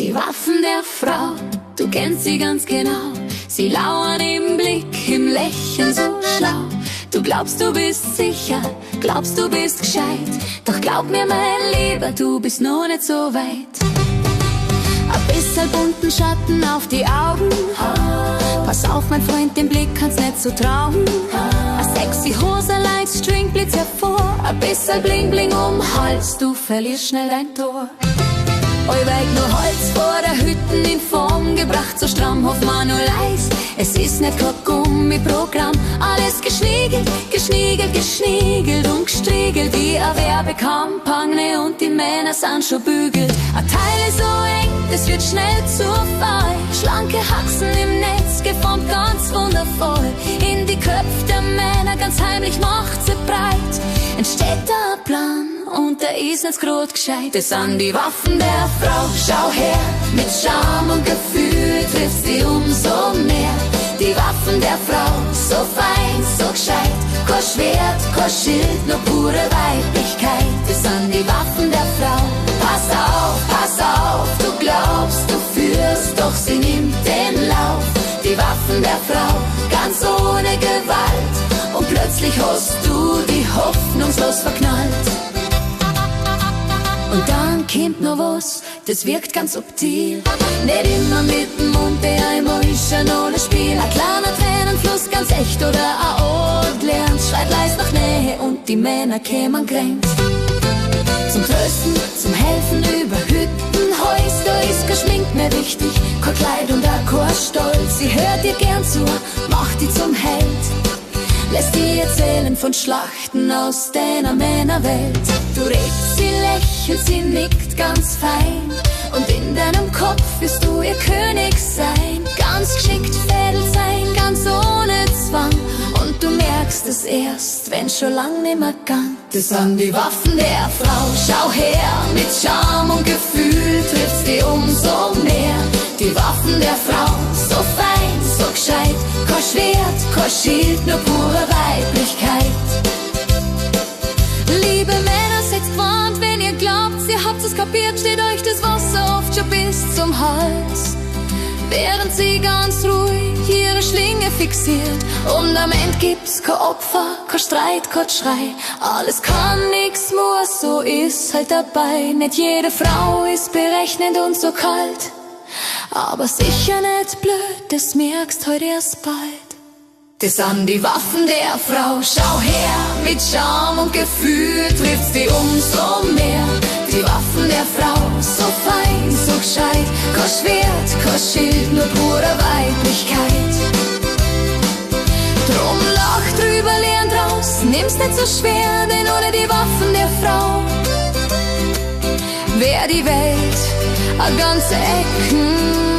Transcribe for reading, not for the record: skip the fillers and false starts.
Die Waffen der Frau, du kennst sie ganz genau. Sie lauern im Blick, im Lächeln so schlau. Du glaubst, du bist sicher, glaubst, du bist gescheit. Doch glaub mir, mein Lieber, du bist noch nicht so weit. Ein bisschen bunten Schatten auf die Augen. Pass auf, mein Freund, den Blick kannst nicht so trauen. Eine sexy Hose, Light String, Blitz hervor. Ein bisschen Bling Bling um Hals, du verlierst schnell dein Tor. Allweg nur Holz vor der Hütten in Form gebracht, so stramm hofft man nur leis. Es ist nicht kein Gummiprogramm, alles geschniegelt, geschniegelt, geschniegelt und gestriegelt wie eine Werbekampagne und die Männer sind schon bügelt. Ein Teil ist so eng, das wird schnell zu Fall. Schlanke Haxen im Netz, geformt ganz wundervoll. In die Köpfe der Männer ganz heimlich macht sie breit. Entsteht da ein Plan und der ist nicht grad gescheit. Das sind die Waffen der Frau, schau her, mit Charme und Gefühl trifft sie umso mehr. Die Waffen der Frau, so fein, so gescheit. Kein Schwert, kein Schild, nur pure Weiblichkeit. Das sind die Waffen der Frau. Pass auf, du glaubst, du führst, doch sie nimmt den Lauf. Die Waffen der Frau, ganz ohne Gewalt. Und plötzlich hast du die hoffnungslos verknallt. Und dann kommt noch was, das wirkt ganz subtil. Nicht immer mit dem Mund, der einmal ist ein ohne Spiel. Ein kleiner Tränenfluss, ganz echt, oder ein Ort lernt. Schreit leis nach Nähe und die Männer kämen kränkt. Zum Trösten, zum Helfen über Hüttenhäus, da ist kein Schmink mehr wichtig, kein Kleid und auch kein Stolz. Sie hört dir gern zu, macht die zum Held. Lässt die erzählen von Schlachten aus deiner Männerwelt. Du redest, sie lächelt, sie nickt ganz fein. Und in deinem Kopf wirst du ihr König sein. Ganz geschickt fädelt sein, ganz ohne Zwang. Und du merkst es erst, wenn schon lang nimmer kann. Das sind die Waffen der Frau, schau her. Mit Charme und Gefühl trifft's die umso mehr. Die Waffen der Frau, so fein, so gescheit. Kein Schwert, kein Schild, nur pure Weiblichkeit. Liebe Männer, seid gewarnt, wenn ihr glaubt, ihr habt's es kapiert, steht euch das Wasser oft schon bis zum Hals. Während sie ganz ruhig ihre Schlinge fixiert. Und am Ende gibt's kein Opfer, kein Streit, kein Schrei. Alles kann, nix muss, so ist halt dabei. Nicht jede Frau ist berechnend und so kalt. Aber sicher nicht blöd, das merkst heute erst bald. Das sind die Waffen der Frau, schau her. Mit Charme und Gefühl trifft's die umso mehr. Die Waffen der Frau, so fein, so gescheit. Kein Schwert, kein Schild, nur pure Weiblichkeit. Drum lach drüber, lern draus, nimm's nicht so schwer, denn ohne die Waffen der Frau wär die Welt a ganze Ecken